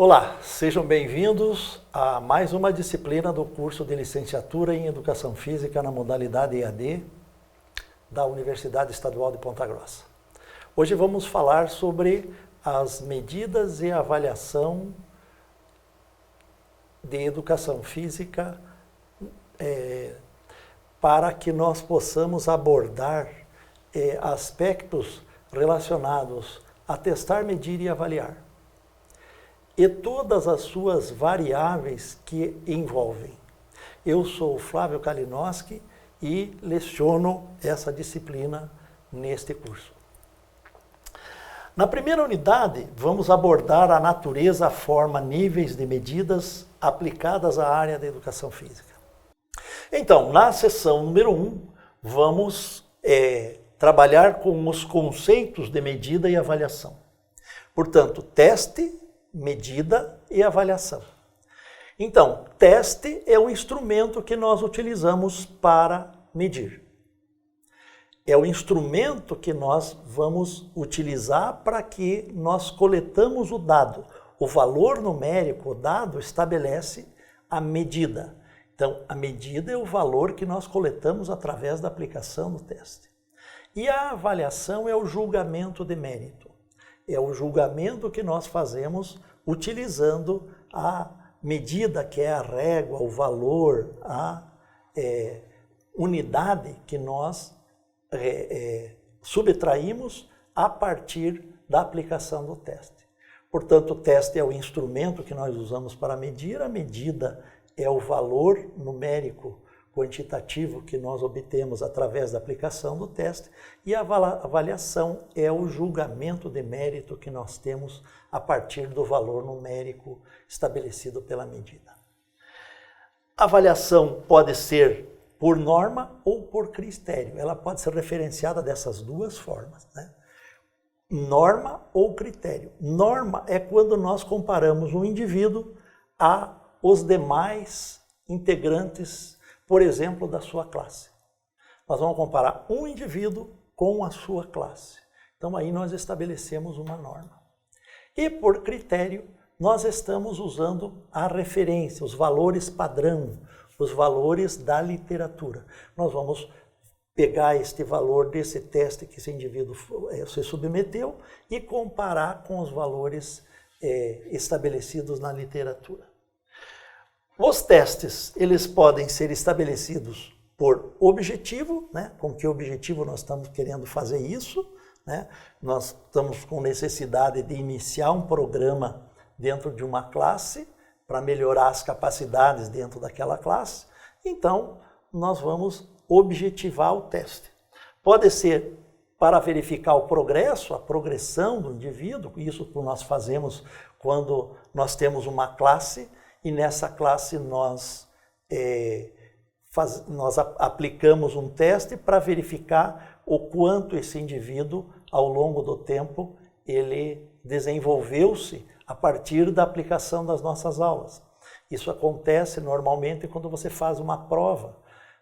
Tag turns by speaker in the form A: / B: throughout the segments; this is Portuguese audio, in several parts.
A: Olá, sejam bem-vindos a mais uma disciplina do curso de Licenciatura em Educação Física na modalidade EAD da Universidade Estadual de Ponta Grossa. Hoje vamos falar sobre as medidas e avaliação de educação física para que nós possamos abordar aspectos relacionados a testar, medir e avaliar. E todas as suas variáveis que envolvem. Eu sou Flávio Kalinowski e leciono essa disciplina neste curso. Na primeira unidade, vamos abordar a natureza, a forma, níveis de medidas aplicadas à área da educação física. Então, na seção número 1, vamos trabalhar com os conceitos de medida e avaliação. Portanto, teste, medida e avaliação. Então, teste é o instrumento que nós utilizamos para medir. É o instrumento que nós vamos utilizar para que nós coletamos o dado. O valor numérico, o dado, estabelece a medida. Então, a medida é o valor que nós coletamos através da aplicação do teste. E a avaliação é o julgamento de mérito. É o julgamento que nós fazemos utilizando a medida, que é a régua, o valor, a unidade que nós subtraímos a partir da aplicação do teste. Portanto, o teste é o instrumento que nós usamos para medir, a medida é o valor numérico quantitativo que nós obtemos através da aplicação do teste e a avaliação é o julgamento de mérito que nós temos a partir do valor numérico estabelecido pela medida. A avaliação pode ser por norma ou por critério. Ela pode ser referenciada dessas duas formas, né? Norma ou critério. Norma é quando nós comparamos um indivíduo aos demais integrantes, por exemplo, da sua classe. Nós vamos comparar um indivíduo com a sua classe. Então, aí nós estabelecemos uma norma. E por critério, nós estamos usando a referência, os valores padrão, os valores da literatura. Nós vamos pegar este valor desse teste que esse indivíduo se submeteu e comparar com os valores estabelecidos na literatura. Os testes, eles podem ser estabelecidos por objetivo, né? Com que objetivo nós estamos querendo fazer isso, né? Nós estamos com necessidade de iniciar um programa dentro de uma classe para melhorar as capacidades dentro daquela classe. Então, nós vamos objetivar o teste. Pode ser para verificar o progresso, a progressão do indivíduo, isso nós fazemos quando nós temos uma classe e nessa classe nós aplicamos um teste para verificar o quanto esse indivíduo, ao longo do tempo, ele desenvolveu-se a partir da aplicação das nossas aulas. Isso acontece normalmente quando você faz uma prova.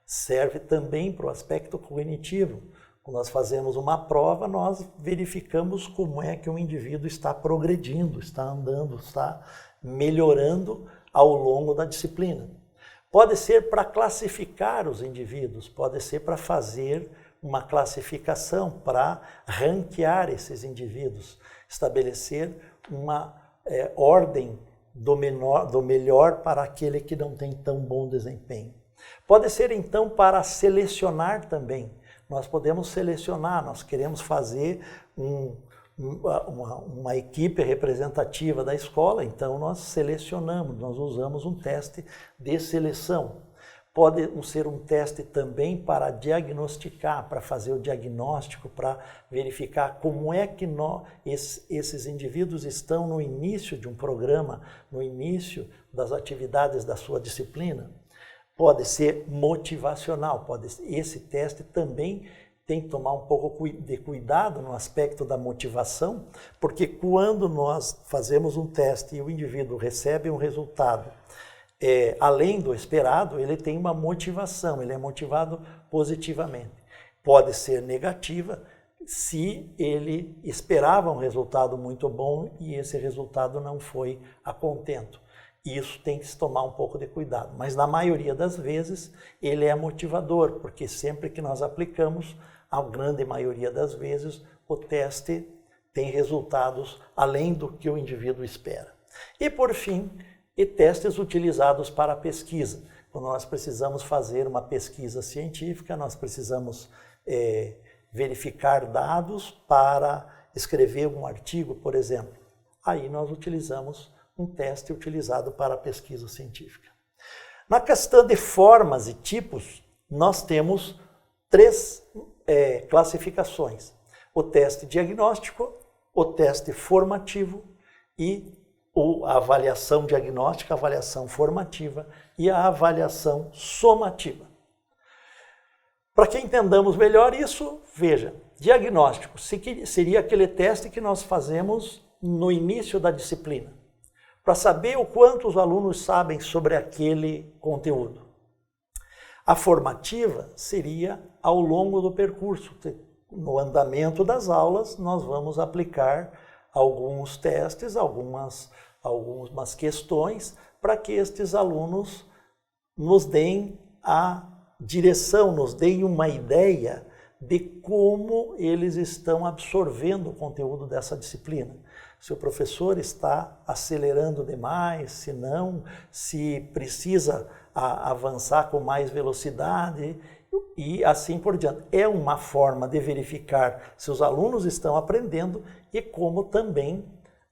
A: Serve também para o aspecto cognitivo. Quando nós fazemos uma prova, nós verificamos como é que o indivíduo está progredindo, está andando, está melhorando ao longo da disciplina. Pode ser para classificar os indivíduos, pode ser para fazer uma classificação, para ranquear esses indivíduos, estabelecer uma ordem do melhor para aquele que não tem tão bom desempenho. Pode ser então para selecionar também. Nós podemos selecionar, nós queremos fazer uma equipe representativa da escola, então nós selecionamos, nós usamos um teste de seleção. Pode ser um teste também para diagnosticar, para fazer o diagnóstico, para verificar como é que esses indivíduos estão no início de um programa, no início das atividades da sua disciplina. Pode ser motivacional, esse teste também tem que tomar um pouco de cuidado no aspecto da motivação, porque quando nós fazemos um teste e o indivíduo recebe um resultado além do esperado, ele tem uma motivação, ele é motivado positivamente. Pode ser negativa, se ele esperava um resultado muito bom e esse resultado não foi a contento. Isso tem que se tomar um pouco de cuidado, mas na maioria das vezes ele é motivador, porque sempre que nós aplicamos, a grande maioria das vezes, o teste tem resultados além do que o indivíduo espera. E por fim, testes utilizados para a pesquisa. Quando nós precisamos fazer uma pesquisa científica, nós precisamos verificar dados para escrever um artigo, por exemplo. Aí nós utilizamos um teste utilizado para a pesquisa científica. Na questão de formas e tipos, nós temos 3 classificações. O teste diagnóstico, o teste formativo e a avaliação diagnóstica, a avaliação formativa e a avaliação somativa. Para que entendamos melhor isso, veja, diagnóstico seria aquele teste que nós fazemos no início da disciplina, para saber o quanto os alunos sabem sobre aquele conteúdo. A formativa seria ao longo do percurso. No andamento das aulas, nós vamos aplicar alguns testes, algumas questões, para que estes alunos nos deem a direção, nos deem uma ideia de como eles estão absorvendo o conteúdo dessa disciplina. Se o professor está acelerando demais, se não, se precisa avançar com mais velocidade e assim por diante. É uma forma de verificar se os alunos estão aprendendo e como também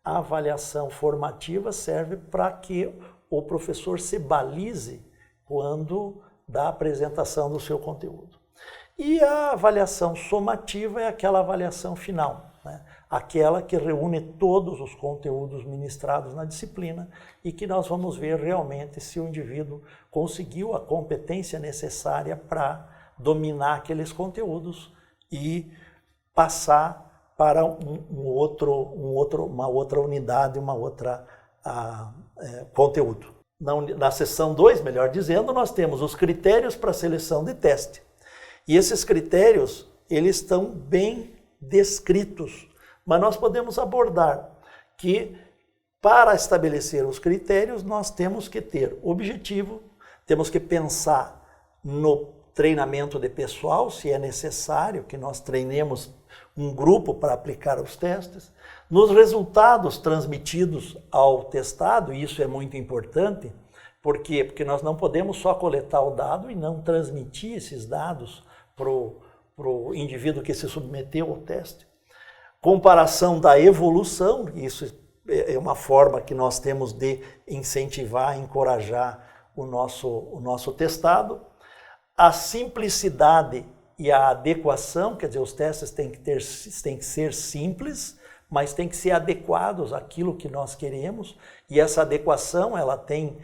A: a avaliação formativa serve para que o professor se balize quando dá a apresentação do seu conteúdo. E a avaliação somativa é aquela avaliação final, né? Aquela que reúne todos os conteúdos ministrados na disciplina e que nós vamos ver realmente se o indivíduo conseguiu a competência necessária para dominar aqueles conteúdos e passar para uma outra unidade, conteúdo. Na seção 2, melhor dizendo, nós temos os critérios para a seleção de teste. E esses critérios, eles estão bem descritos, mas nós podemos abordar que para estabelecer os critérios nós temos que ter objetivo, temos que pensar no treinamento de pessoal, se é necessário que nós treinemos um grupo para aplicar os testes, nos resultados transmitidos ao testado, e isso é muito importante. Por quê? Porque nós não podemos só coletar o dado e não transmitir esses dados para o indivíduo que se submeteu ao teste. Comparação da evolução, isso é uma forma que nós temos de incentivar, encorajar o nosso testado. A simplicidade e a adequação, quer dizer, os testes têm que ser simples, mas têm que ser adequados àquilo que nós queremos, e essa adequação ela tem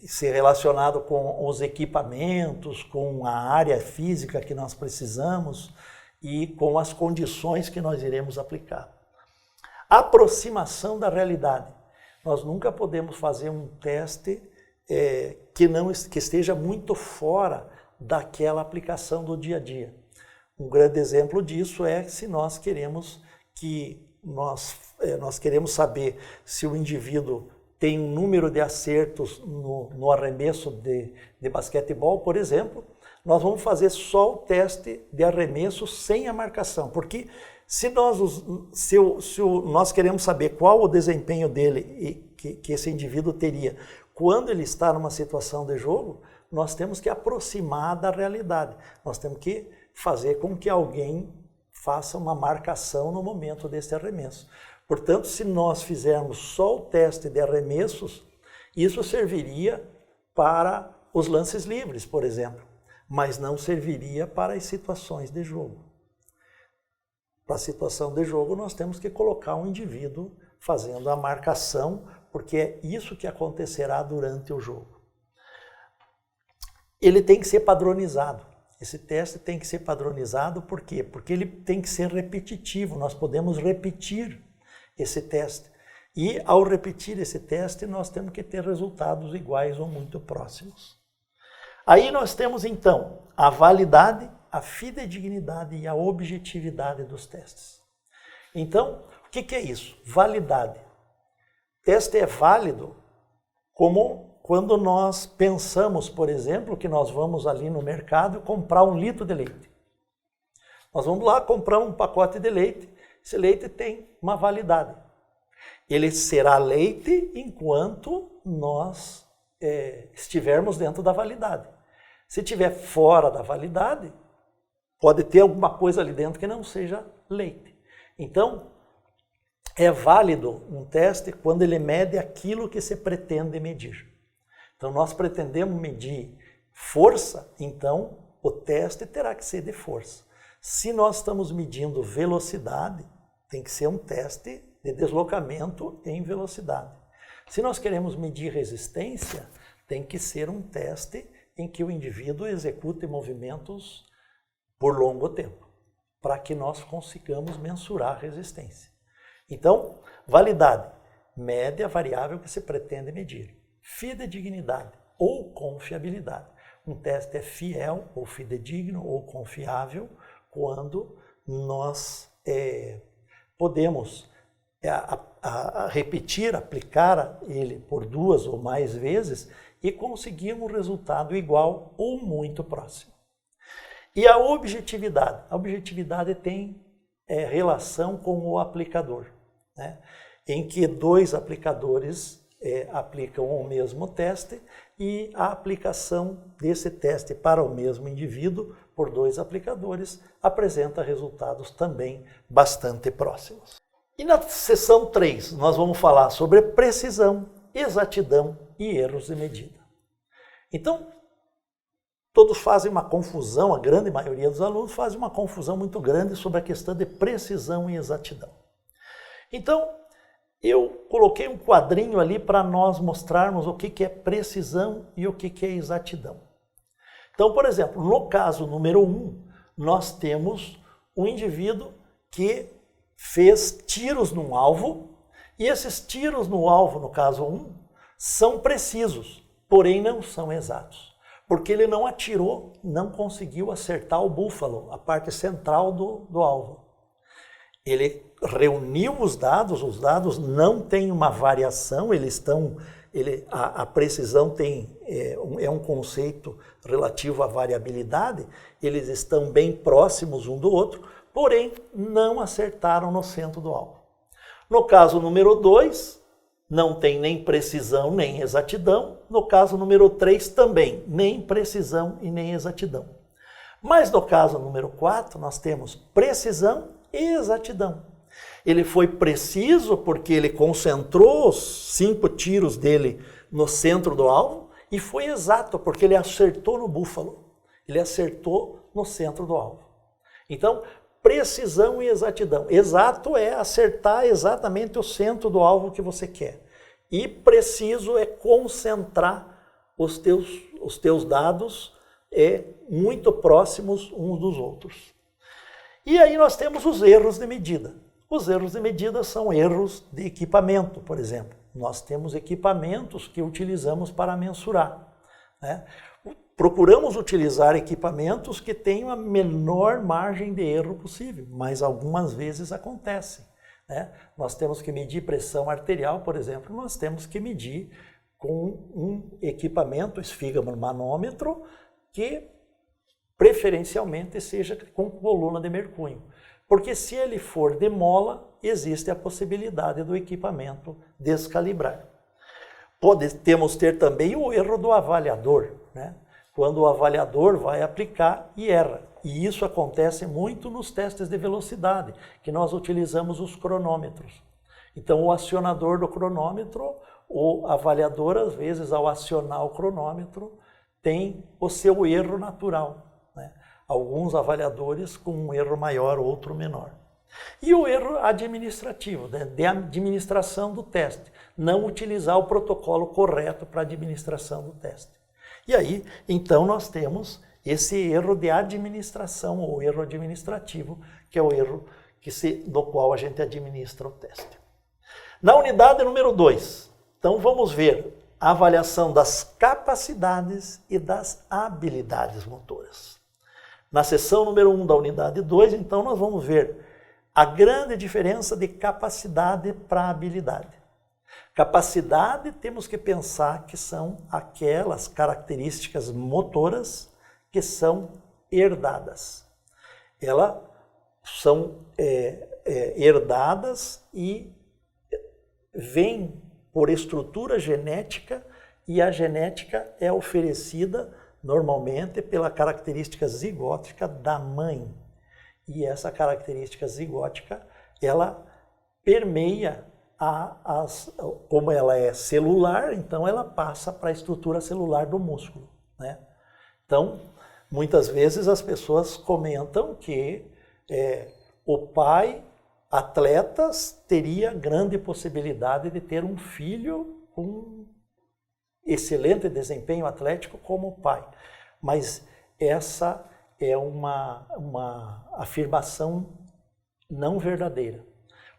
A: ser relacionado com os equipamentos, com a área física que nós precisamos e com as condições que nós iremos aplicar. Aproximação da realidade. Nós nunca podemos fazer um teste que esteja muito fora daquela aplicação do dia a dia. Um grande exemplo disso é se nós queremos saber se o indivíduo tem um número de acertos no arremesso de basquetebol, por exemplo, nós vamos fazer só o teste de arremesso sem a marcação, porque se nós queremos saber qual o desempenho dele que esse indivíduo teria quando ele está numa situação de jogo, nós temos que aproximar da realidade, nós temos que fazer com que alguém faça uma marcação no momento desse arremesso. Portanto, se nós fizermos só o teste de arremessos, isso serviria para os lances livres, por exemplo, mas não serviria para as situações de jogo. Para a situação de jogo, nós temos que colocar um indivíduo fazendo a marcação, porque é isso que acontecerá durante o jogo. Ele tem que ser padronizado. Esse teste tem que ser padronizado, por quê? Porque ele tem que ser repetitivo, nós podemos repetir esse teste. E ao repetir esse teste, nós temos que ter resultados iguais ou muito próximos. Aí nós temos então a validade a fidedignidade e a objetividade dos testes. Então, o que é isso? Validade. Teste é válido como quando nós pensamos, por exemplo, que nós vamos ali no mercado comprar 1 litro de leite. Nós vamos lá comprar um pacote de leite, esse leite tem uma validade. Ele será leite enquanto nós estivermos dentro da validade. Se estiver fora da validade, pode ter alguma coisa ali dentro que não seja leite. Então, é válido um teste quando ele mede aquilo que se pretende medir. Então, nós pretendemos medir força, então o teste terá que ser de força. Se nós estamos medindo velocidade, tem que ser um teste de deslocamento em velocidade. Se nós queremos medir resistência, tem que ser um teste em que o indivíduo execute movimentos por longo tempo, para que nós consigamos mensurar a resistência. Então, validade, mede a variável que se pretende medir. Fidedignidade ou confiabilidade. Um teste é fiel ou fidedigno ou confiável quando nós podemos repetir, aplicar ele por 2 ou mais vezes e conseguir um resultado igual ou muito próximo. E a objetividade. A objetividade tem relação com o aplicador, né? Em que 2 aplicadores aplicam o mesmo teste e a aplicação desse teste para o mesmo indivíduo por 2 aplicadores apresenta resultados também bastante próximos. E na seção 3 nós vamos falar sobre precisão, exatidão e erros de medida. Então, todos fazem uma confusão, a grande maioria dos alunos faz uma confusão muito grande sobre a questão de precisão e exatidão. Então, eu coloquei um quadrinho ali para nós mostrarmos o que é precisão e o que é exatidão. Então, por exemplo, no caso número 1, nós temos um indivíduo que fez tiros num alvo, e esses tiros no alvo, no caso 1, são precisos, porém não são exatos. Porque ele não atirou, não conseguiu acertar o búfalo, a parte central do alvo. Ele reuniu os dados não têm uma variação, a precisão é um conceito relativo à variabilidade, eles estão bem próximos um do outro, porém não acertaram no centro do alvo. No caso número 2, não tem nem precisão nem exatidão. No caso número 3 também, nem precisão e nem exatidão. Mas no caso número 4, nós temos precisão e exatidão. Ele foi preciso porque ele concentrou os 5 tiros dele no centro do alvo e foi exato porque ele acertou no búfalo. Ele acertou no centro do alvo. Então, precisão e exatidão. Exato é acertar exatamente o centro do alvo que você quer. E preciso é concentrar os teus dados muito próximos uns dos outros. E aí nós temos os erros de medida. Os erros de medida são erros de equipamento, por exemplo. Nós temos equipamentos que utilizamos para mensurar, né? Procuramos utilizar equipamentos que tenham a menor margem de erro possível, mas algumas vezes acontece, né? Nós temos que medir pressão arterial, por exemplo, nós temos que medir com um equipamento esfigmomanômetro que preferencialmente seja com coluna de mercúrio. Porque se ele for de mola, existe a possibilidade do equipamento descalibrar. Podemos ter também o erro do avaliador, né? Quando o avaliador vai aplicar e erra. E isso acontece muito nos testes de velocidade, que nós utilizamos os cronômetros. Então, o acionador do cronômetro, o avaliador, às vezes, ao acionar o cronômetro, tem o seu erro natural, né? Alguns avaliadores com um erro maior, outro menor. E o erro administrativo, né? De administração do teste. Não utilizar o protocolo correto para a administração do teste. E aí, então, nós temos esse erro de administração, ou erro administrativo, que é o erro do qual a gente administra o teste. Na unidade número 2, então vamos ver a avaliação das capacidades e das habilidades motoras. Na seção número 1 da unidade 2, então, nós vamos ver a grande diferença de capacidade para habilidade. Capacidade, temos que pensar que são aquelas características motoras que são herdadas. Elas são herdadas e vêm por estrutura genética, e a genética é oferecida normalmente pela característica zigótica da mãe. E essa característica zigótica, ela permeia como ela é celular, então ela passa para a estrutura celular do músculo, né? Então, muitas vezes as pessoas comentam que o pai, atletas, teria grande possibilidade de ter um filho com excelente desempenho atlético como o pai. Mas essa é uma afirmação não verdadeira.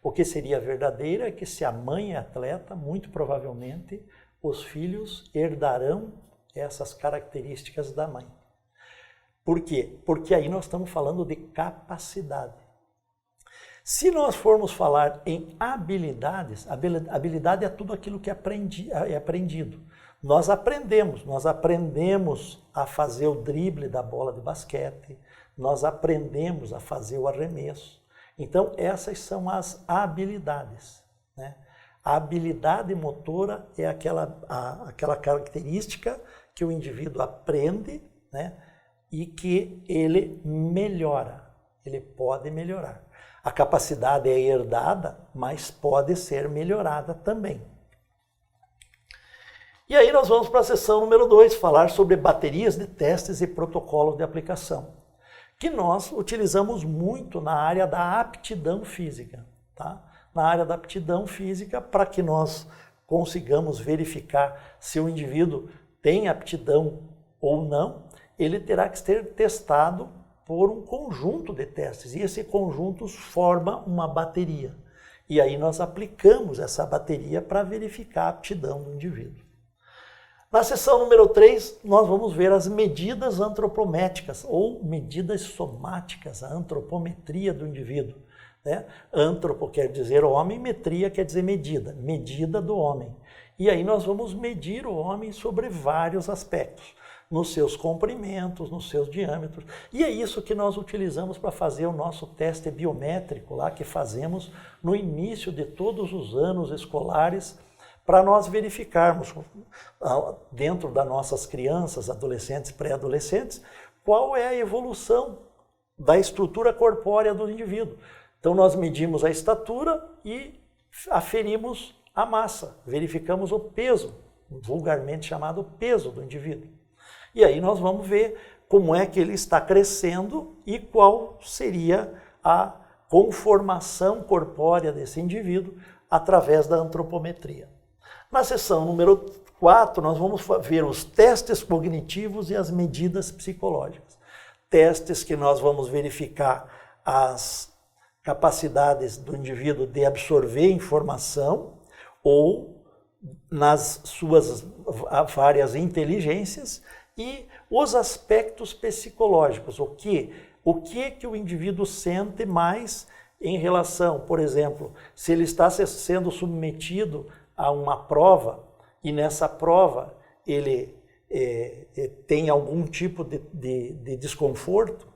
A: O que seria verdadeiro é que se a mãe é atleta, muito provavelmente os filhos herdarão essas características da mãe. Por quê? Porque aí nós estamos falando de capacidade. Se nós formos falar em habilidades, habilidade é tudo aquilo que é aprendido. Nós aprendemos a fazer o drible da bola de basquete, nós aprendemos a fazer o arremesso. Então, essas são as habilidades, né? A habilidade motora é aquela característica que o indivíduo aprende, né? E que ele melhora, ele pode melhorar. A capacidade é herdada, mas pode ser melhorada também. E aí nós vamos para a seção número 2, falar sobre baterias de testes e protocolos de aplicação, que nós utilizamos muito na área da aptidão física, tá? Na área da aptidão física, para que nós consigamos verificar se o indivíduo tem aptidão ou não, ele terá que ser testado por um conjunto de testes, e esse conjunto forma uma bateria. E aí nós aplicamos essa bateria para verificar a aptidão do indivíduo. Na seção número 3, nós vamos ver as medidas antropométricas, ou medidas somáticas, a antropometria do indivíduo, né? Antropo quer dizer homem, metria quer dizer medida, medida do homem. E aí nós vamos medir o homem sobre vários aspectos, nos seus comprimentos, nos seus diâmetros. E é isso que nós utilizamos para fazer o nosso teste biométrico lá, que fazemos no início de todos os anos escolares, para nós verificarmos, dentro das nossas crianças, adolescentes, pré-adolescentes, qual é a evolução da estrutura corpórea do indivíduo. Então nós medimos a estatura e aferimos a massa, verificamos o peso, vulgarmente chamado peso do indivíduo. E aí nós vamos ver como é que ele está crescendo e qual seria a conformação corpórea desse indivíduo através da antropometria. Na seção número 4, nós vamos ver os testes cognitivos e as medidas psicológicas. Testes que nós vamos verificar as capacidades do indivíduo de absorver informação ou nas suas várias inteligências e os aspectos psicológicos, o que o indivíduo sente mais em relação, por exemplo, se ele está sendo submetido a uma prova e nessa prova ele tem algum tipo de desconforto.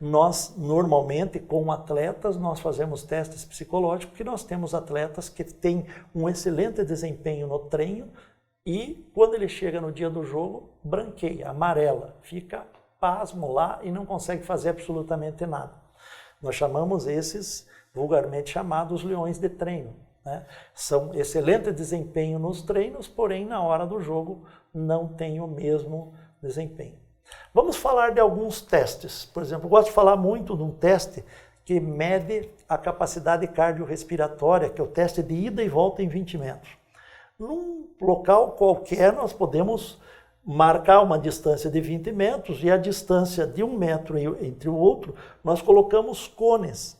A: Nós, normalmente, com atletas, nós fazemos testes psicológicos, porque nós temos atletas que têm um excelente desempenho no treino e, quando ele chega no dia do jogo, branqueia, amarela, fica pasmo lá e não consegue fazer absolutamente nada. Nós chamamos esses, vulgarmente chamados, leões de treino, né? São excelente desempenho nos treinos, porém, na hora do jogo, não tem o mesmo desempenho. Vamos falar de alguns testes. Por exemplo, eu gosto de falar muito de um teste que mede a capacidade cardiorrespiratória, que é o teste de ida e volta em 20 metros. Num local qualquer, nós podemos marcar uma distância de 20 metros e a distância de 1 metro entre o outro, nós colocamos cones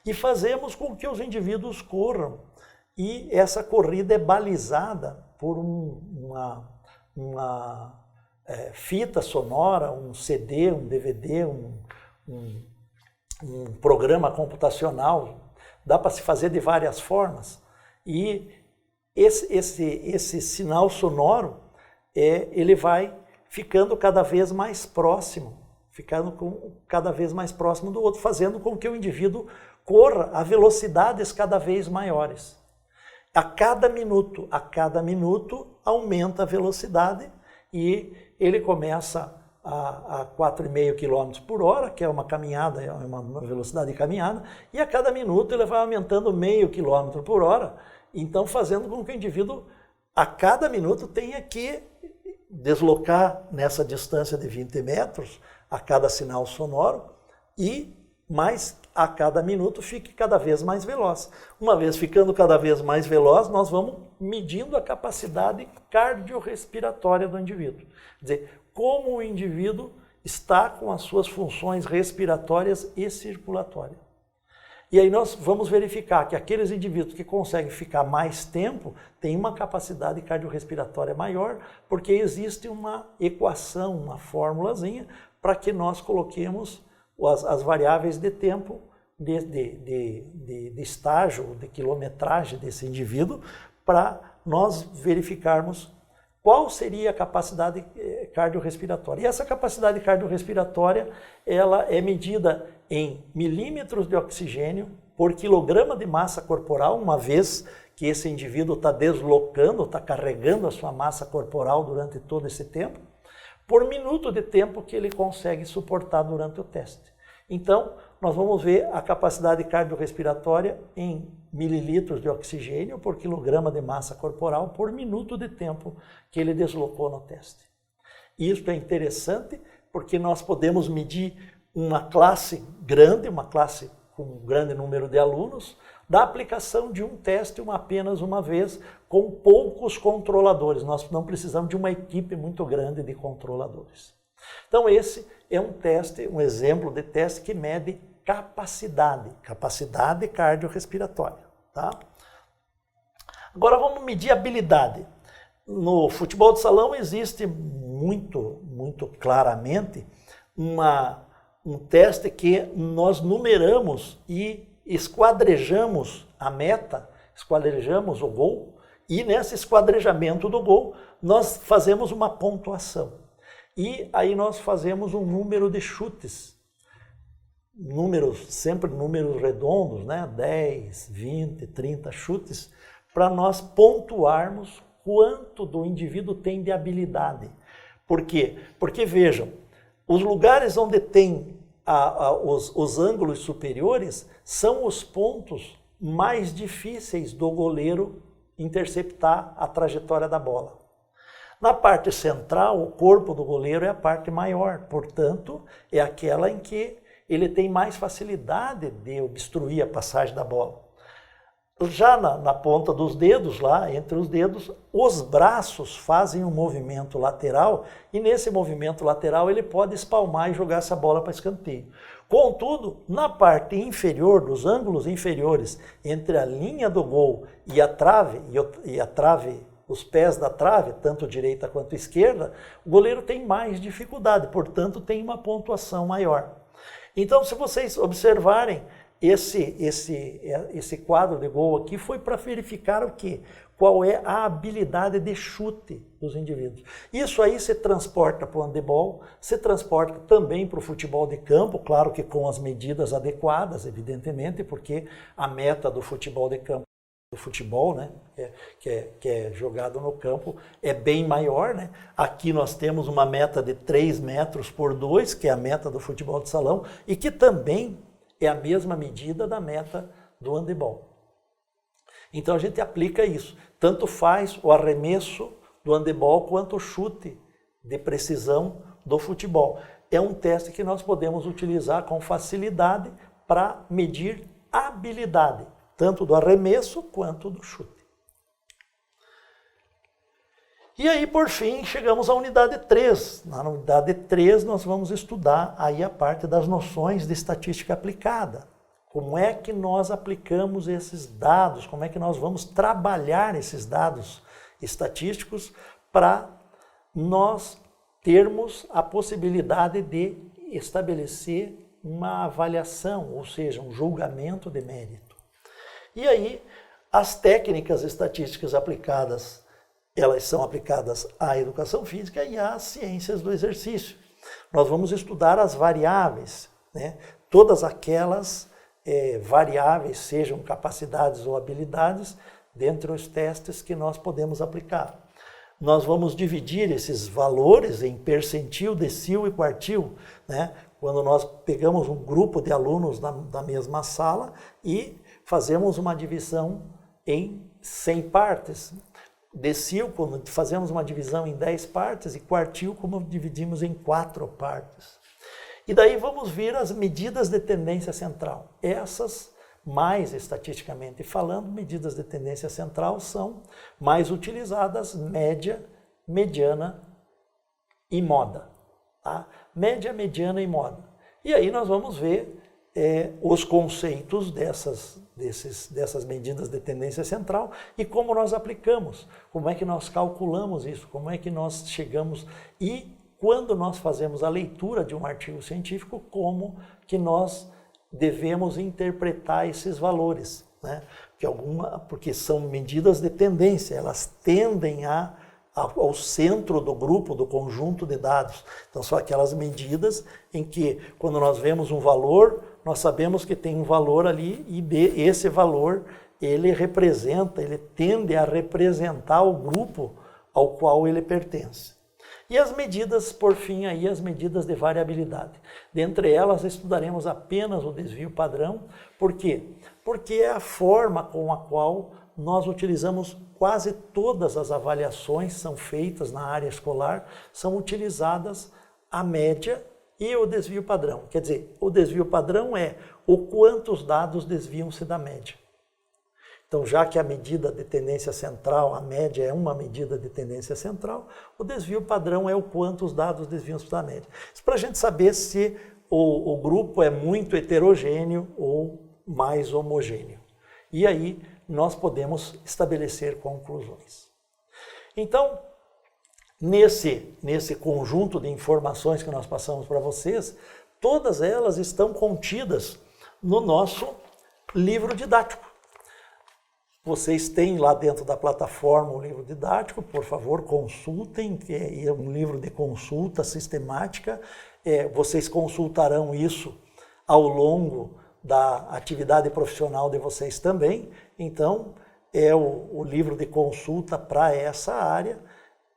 A: e fazemos com que os indivíduos corram. E essa corrida é balizada por uma fita sonora, um CD, um DVD, um programa computacional, dá para se fazer de várias formas. E esse sinal sonoro, ele vai ficando cada vez mais próximo, cada vez mais próximo do outro, fazendo com que o indivíduo corra a velocidades cada vez maiores. A cada minuto aumenta a velocidade e ele começa a 4,5 km por hora, que é uma caminhada, é uma velocidade de caminhada, e a cada minuto ele vai aumentando meio quilômetro por hora, então fazendo com que o indivíduo a cada minuto tenha que deslocar nessa distância de 20 metros a cada sinal sonoro e mais a cada minuto fique cada vez mais veloz. Uma vez ficando cada vez mais veloz, nós vamos medindo a capacidade cardiorrespiratória do indivíduo. Quer dizer, como o indivíduo está com as suas funções respiratórias e circulatórias. E aí nós vamos verificar que aqueles indivíduos que conseguem ficar mais tempo têm uma capacidade cardiorrespiratória maior, porque existe uma equação, uma formulazinha, para que nós coloquemos as variáveis de tempo, de estágio, de quilometragem desse indivíduo, para nós verificarmos qual seria a capacidade cardiorrespiratória. E essa capacidade cardiorrespiratória, ela é medida em milímetros de oxigênio por quilograma de massa corporal, uma vez que esse indivíduo está deslocando, está carregando a sua massa corporal durante todo esse tempo, por minuto de tempo que ele consegue suportar durante o teste. Então, nós vamos ver a capacidade cardiorrespiratória em mililitros de oxigênio por quilograma de massa corporal por minuto de tempo que ele deslocou no teste. Isso é interessante porque nós podemos medir uma classe grande, uma classe com um grande número de alunos, da aplicação de um teste apenas uma vez com poucos controladores. Nós não precisamos de uma equipe muito grande de controladores. Então esse é um teste, um exemplo de teste que mede capacidade cardiorrespiratória, tá? Agora vamos medir habilidade. No futebol de salão existe muito claramente um teste que nós numeramos e esquadrejamos a meta, esquadrejamos o gol, e nesse esquadrejamento do gol nós fazemos uma pontuação. E aí nós fazemos um número de chutes, sempre números redondos, né? 10, 20, 30 chutes, para nós pontuarmos quanto do indivíduo tem de habilidade. Por quê? Porque vejam, os lugares onde tem os ângulos superiores são os pontos mais difíceis do goleiro interceptar a trajetória da bola. Na parte central, o corpo do goleiro é a parte maior, portanto, é aquela em que ele tem mais facilidade de obstruir a passagem da bola. Já na ponta dos dedos, lá entre os dedos, os braços fazem um movimento lateral e nesse movimento lateral ele pode espalmar e jogar essa bola para escanteio. Contudo, na parte inferior, dos ângulos inferiores, entre a linha do gol e a trave, os pés da trave, tanto direita quanto esquerda, o goleiro tem mais dificuldade, portanto tem uma pontuação maior. Então, se vocês observarem, esse quadro de gol aqui foi para verificar o quê? Qual é a habilidade de chute dos indivíduos. Isso aí se transporta para o handebol, se transporta também para o futebol de campo, claro que com as medidas adequadas, evidentemente, porque a meta do futebol de campo, do futebol, né, que é jogado no campo, é bem maior, né? Aqui nós temos uma meta de 3 metros por 2, que é a meta do futebol de salão, e que também é a mesma medida da meta do handebol. Então a gente aplica isso. Tanto faz o arremesso do handebol quanto o chute de precisão do futebol. É um teste que nós podemos utilizar com facilidade para medir habilidade, tanto do arremesso quanto do chute. E aí, por fim, chegamos à unidade 3. Na unidade 3, nós vamos estudar aí a parte das noções de estatística aplicada. Como é que nós aplicamos esses dados, como é que nós vamos trabalhar esses dados estatísticos para nós termos a possibilidade de estabelecer uma avaliação, ou seja, um julgamento de mérito. E aí, as técnicas estatísticas aplicadas, elas são aplicadas à educação física e às ciências do exercício. Nós vamos estudar as variáveis, né? Todas aquelas variáveis, sejam capacidades ou habilidades, dentre os testes que nós podemos aplicar. Nós vamos dividir esses valores em percentil, decil e quartil, né? Quando nós pegamos um grupo de alunos da mesma sala e fazemos uma divisão em 100 partes. Decil, quando fazemos uma divisão em 10 partes, e quartil, como dividimos em 4 partes. E daí vamos ver as medidas de tendência central. Essas, mais estatisticamente falando, medidas de tendência central são mais utilizadas média, mediana e moda. Tá? Média, mediana e moda. E aí nós vamos ver os conceitos dessas medidas de tendência central e como nós aplicamos, como é que nós calculamos isso, como é que nós chegamos e quando nós fazemos a leitura de um artigo científico, como que nós devemos interpretar esses valores, né? Porque são medidas de tendência, elas tendem ao centro do grupo, do conjunto de dados. Então, são aquelas medidas em que, quando nós vemos um valor, nós sabemos que tem um valor ali e esse valor, ele tende a representar o grupo ao qual ele pertence. E as medidas, por fim, aí, as medidas de variabilidade. Dentre elas, estudaremos apenas o desvio padrão. Por quê? Porque é a forma com a qual nós utilizamos quase todas as avaliações são feitas na área escolar, são utilizadas a média e o desvio padrão. Quer dizer, o desvio padrão é o quanto os dados desviam-se da média. Então, já que a medida de tendência central, a média é uma medida de tendência central, o desvio padrão é o quanto os dados desviam-se da média. Isso para a gente saber se o grupo é muito heterogêneo ou mais homogêneo. E aí nós podemos estabelecer conclusões. Então, nesse conjunto de informações que nós passamos para vocês, todas elas estão contidas no nosso livro didático. Vocês têm lá dentro da plataforma o livro didático, por favor, consultem, é um livro de consulta sistemática. Vocês consultarão isso ao longo da atividade profissional de vocês também. Então, é o livro de consulta para essa área,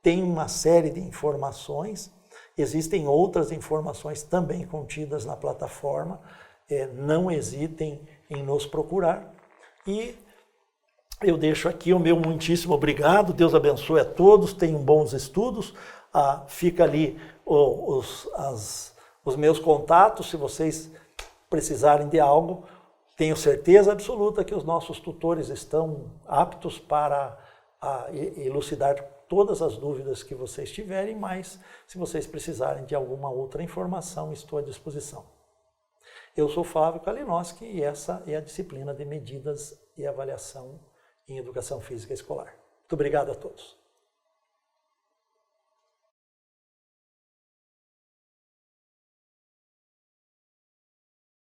A: tem uma série de informações, existem outras informações também contidas na plataforma, não hesitem em nos procurar. E eu deixo aqui o meu muitíssimo obrigado, Deus abençoe a todos, tenham bons estudos, fica ali os meus contatos, se vocês precisarem de algo, tenho certeza absoluta que os nossos tutores estão aptos para elucidar todas as dúvidas que vocês tiverem, mas se vocês precisarem de alguma outra informação, estou à disposição. Eu sou Flávio Kalinowski e essa é a disciplina de medidas e avaliação em educação física escolar. Muito obrigado a todos.